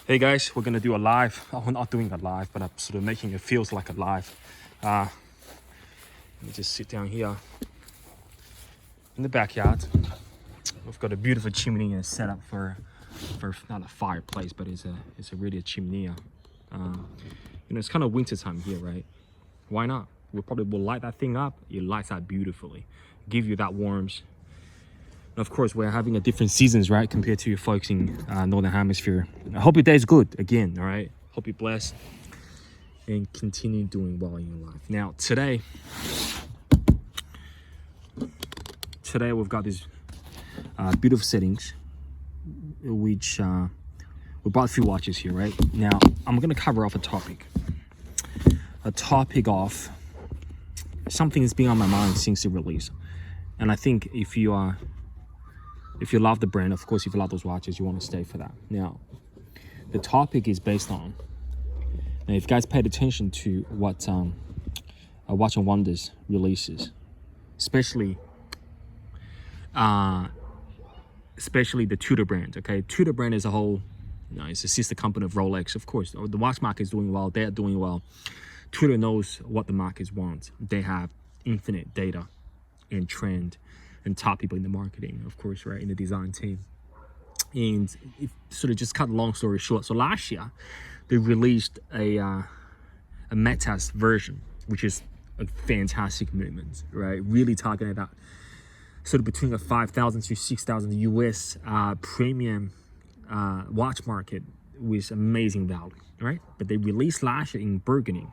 Hey guys, we're gonna do a live. Oh, we're not doing a live, but I'm sort of making it feels like a live. Let me just sit down here in the backyard. We've got a beautiful chimney set up for not a fireplace, but it's a really a chimney. It's kind of winter time here, right? Why not? We probably will light that thing up. It lights up beautifully, give you that warmth. And of course, we're having a different seasons, right, compared to you folks in Northern Hemisphere. I hope your day is good again, all right? Hope you're blessed and continue doing well in your life. Now, today we've got these beautiful settings, which we bought a few watches here, right? Now, I'm gonna cover off a topic of something that's been on my mind since the release. And I think if you love the brand, of course, if you love those watches, you want to stay for that. Now, the topic is based on, now if you guys paid attention to what Watch and Wonders releases, especially the Tudor brand, okay? Tudor brand as a whole, it's a sister company of Rolex. Of course, the watch market is doing well. They're doing well. Tudor knows what the markets want. They have infinite data and trend and top people in the marketing, of course, right, in the design team. And it sort of just cut a long story short. So last year, they released a Metas version, which is a fantastic movement, right? Really targeting that sort of between a 5,000 to 6,000 US premium watch market with amazing value, right? But they released last year in Burgundy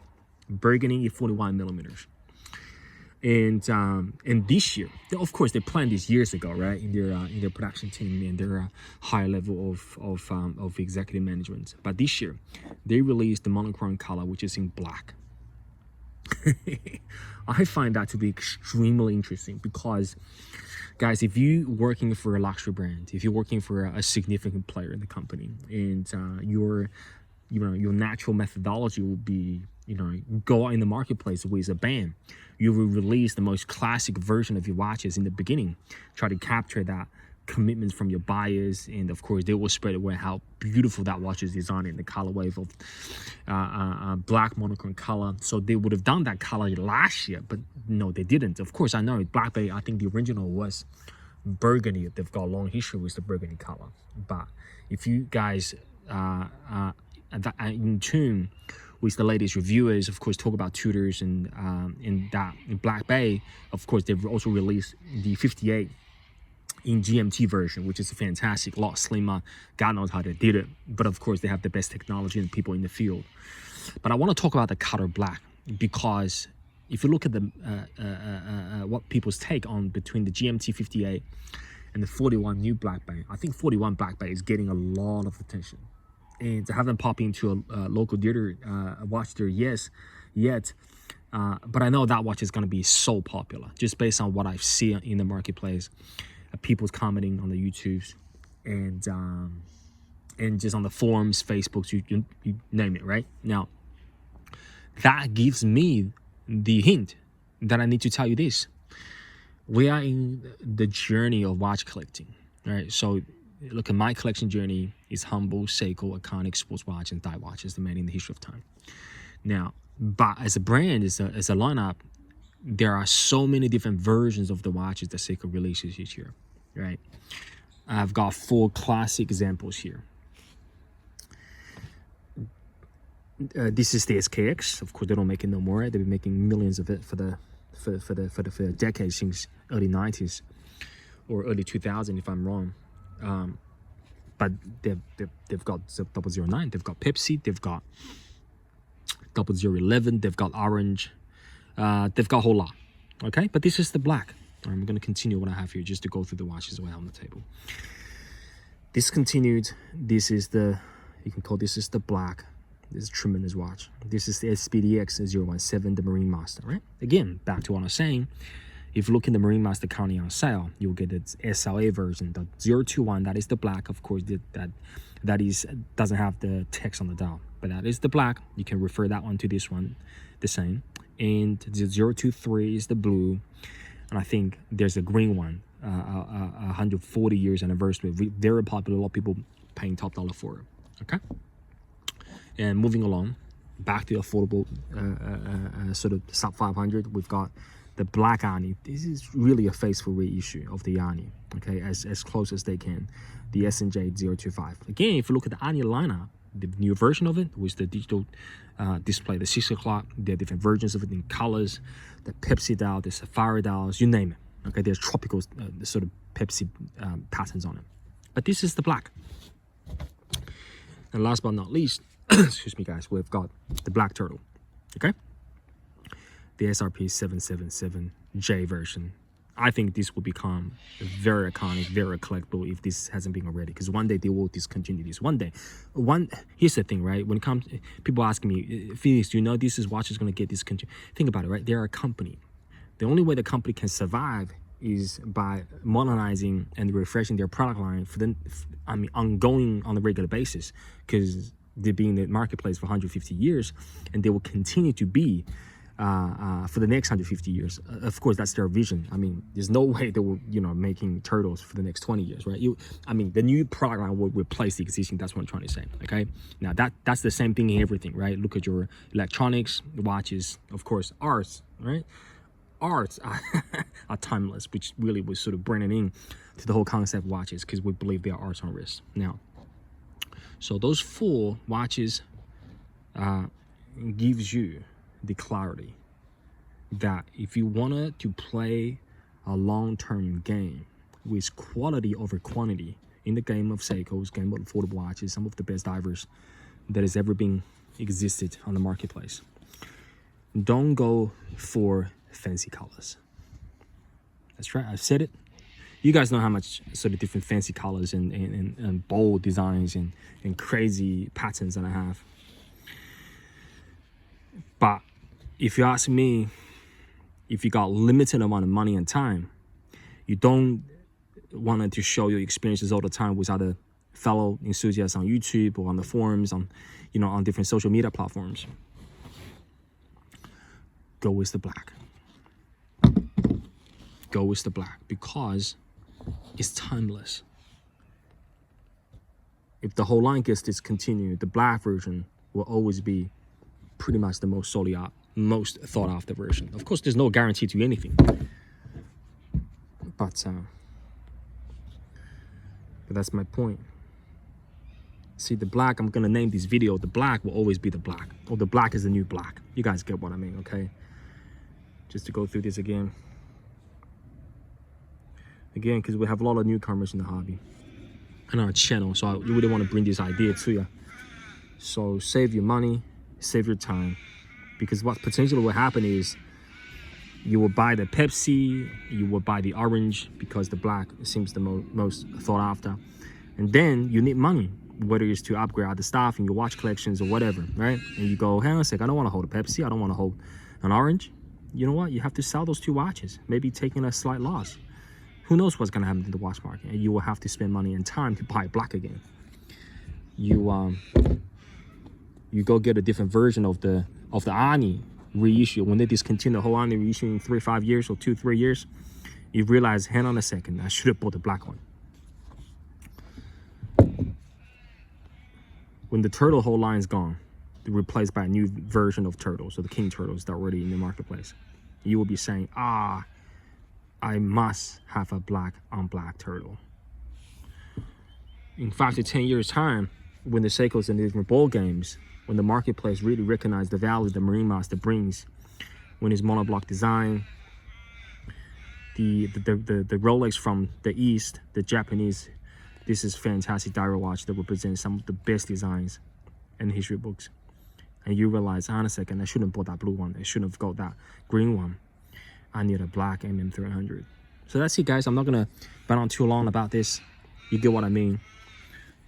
41 millimeters. And this year, of course, they planned this years ago, right? In their production team and their higher level of executive management. But this year, they released the monochrome color, which is in black. I find that to be extremely interesting because, guys, if you're working for a luxury brand, if you're working for a significant player in the company, and your natural methodology will be, go out in the marketplace with a band. You will release the most classic version of your watches in the beginning, try to capture that commitment from your buyers, and of course they will spread away how beautiful that watch is designed in the colorway of black monochrome color. So they would have done that color last year, but no, they didn't. Of course, I know Black Bay, I think the original was burgundy. They've got a long history with the burgundy color. But if you guys in tune with the latest reviewers, of course, talk about Tudors and in Black Bay, of course, they've also released the 58 in GMT version, which is a fantastic, lot slimmer. God knows how they did it. But of course, they have the best technology and people in the field. But I want to talk about the color black because if you look at the what people's take on between the GMT 58 and the 41 new Black Bay, I think 41 Black Bay is getting a lot of attention. And I haven't popped into a local dealer watch there yet, but I know that watch is going to be so popular just based on what I've seen in the marketplace, people's commenting on the YouTubes, and just on the forums, Facebooks, you name it, right? Now, that gives me the hint that I need to tell you this. We are in the journey of watch collecting, right? So look at my collection journey is humble, Seiko, iconic sports watch, and thigh watches, the man in the history of time. Now, but as a brand, as a lineup, there are so many different versions of the watches that Seiko releases each year, right? I've got 4 classic examples here. This is the SKX. Of course, they don't make it no more. They've been making millions of it for the decades since early 90s or early 2000, if I'm wrong. But they've got 009, they've got Pepsi, they've got 0011, they've got orange, they've got a whole lot. Okay, but this is the black. I'm going to continue what I have here just to go through the watches we have on the table. This continued. This is the, you can call this is the black. This is a tremendous watch. This is the SPDX 017, the Marine Master, right? Again, back to what I was saying. If you look in the Marine Master currently on sale, you'll get the SLA version, the 021. That is the black, of course. That doesn't have the text on the dial, but that is the black. You can refer that one to this one, the same. And the 023 is the blue, and I think there's a green one, 140 years anniversary, very popular. A lot of people paying top dollar for it. Okay. And moving along, back to affordable sort of sub 500, we've got the black Ani. This is really a faithful reissue of the Ani, okay, as close as they can. The SNJ 025. Again, if you look at the Ani lineup, the new version of it with the digital display, the 6 o'clock, there are different versions of it in colors, the Pepsi dial, the Safari dials, you name it. Okay, there's tropical sort of Pepsi patterns on it. But this is the black. And last but not least, excuse me guys, we've got the black turtle, okay? The SRP 777J version. I think this will become very iconic, very collectible if this hasn't been already, because one day they will discontinue this. One day. Here's the thing, right? When it comes, people asking me, Felix, do you know this watch is going to get discontinued? Think about it, right? They're a company. The only way the company can survive is by modernizing and refreshing their product line for the, ongoing on a regular basis, because they've been in the marketplace for 150 years, and they will continue to be for the next 150 years. Of course, that's their vision. I mean, there's no way they will, making turtles for the next 20 years, right? The new product line will replace the existing. That's what I'm trying to say, okay? Now, that's the same thing in everything, right? Look at your electronics, watches, of course, arts, right? Arts are timeless, which really was sort of bringing in to the whole concept of watches, because we believe they are arts on wrist. Now, so those 4 watches gives you the clarity that if you wanted to play a long-term game with quality over quantity in the game of Seiko's, game of affordable watches, some of the best divers that has ever been existed on the marketplace, don't go for fancy colors. That's right, I've said it. You guys know how much sort of different fancy colors and bold designs and crazy patterns that I have. But if you ask me, if you got limited amount of money and time, you don't want to show your experiences all the time with other fellow enthusiasts on YouTube or on the forums, on different social media platforms, go with the black. Go with the black, because it's timeless. If the whole line gets discontinued, the black version will always be pretty much the most thought after version. Of course, there's no guarantee to anything, but that's my point. See, the black, I'm gonna name this video, the black will always be the black, or the black is the new black. You guys get what I mean, okay? Just to go through this again, because we have a lot of newcomers in the hobby and our channel, so I really want to bring this idea to you. So save your money, save your time, because what potentially will happen is you will buy the Pepsi, you will buy the orange, because the black seems the most thought after, and then you need money, whether it's to upgrade other stuff in your watch collections or whatever, right? And you go, hang on a sec, I don't want to hold a Pepsi, I don't want to hold an orange. You know what? You have to sell those 2 watches, maybe taking a slight loss. Who knows what's gonna happen to the watch market, and you will have to spend money and time to buy black again. You go get a different version of the Ani reissue. When they discontinue the whole Ani reissue in 3-5 years or 2-3 years, you realize, hang on a second, I should have bought the black one. When the turtle whole line is gone, replaced by a new version of turtles, so the king turtles that are already in the marketplace, you will be saying, I must have a black on black turtle. In 5 to 10 years time, when the Seikos and the different ball games, when the marketplace really recognize the value the Marine Master brings, when his monoblock design, the Rolex from the East, the Japanese, this is fantastic diver watch that represents some of the best designs in the history books. And you realize, hang on a second, I shouldn't have bought that blue one. I shouldn't have got that green one. I need a black MM300. So that's it, guys. I'm not gonna bang on too long about this. You get what I mean.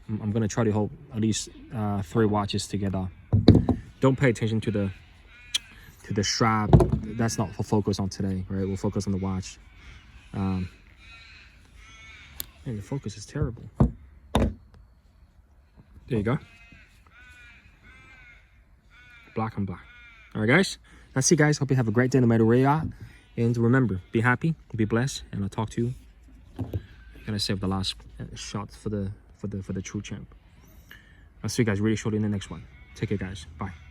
I'm gonna try to hold at least 3 watches together. Don't pay attention to the strap. That's not for focus on today, right? We'll focus on the watch. Man, the focus is terrible. There you go. Black on black. All right, guys. That's it, guys. Hope you have a great day no matter where you are. And remember, be happy, be blessed, and I'll talk to you. I'm gonna save the last shot for the true champ. I'll see you guys really shortly in the next one. Take care, guys. Bye.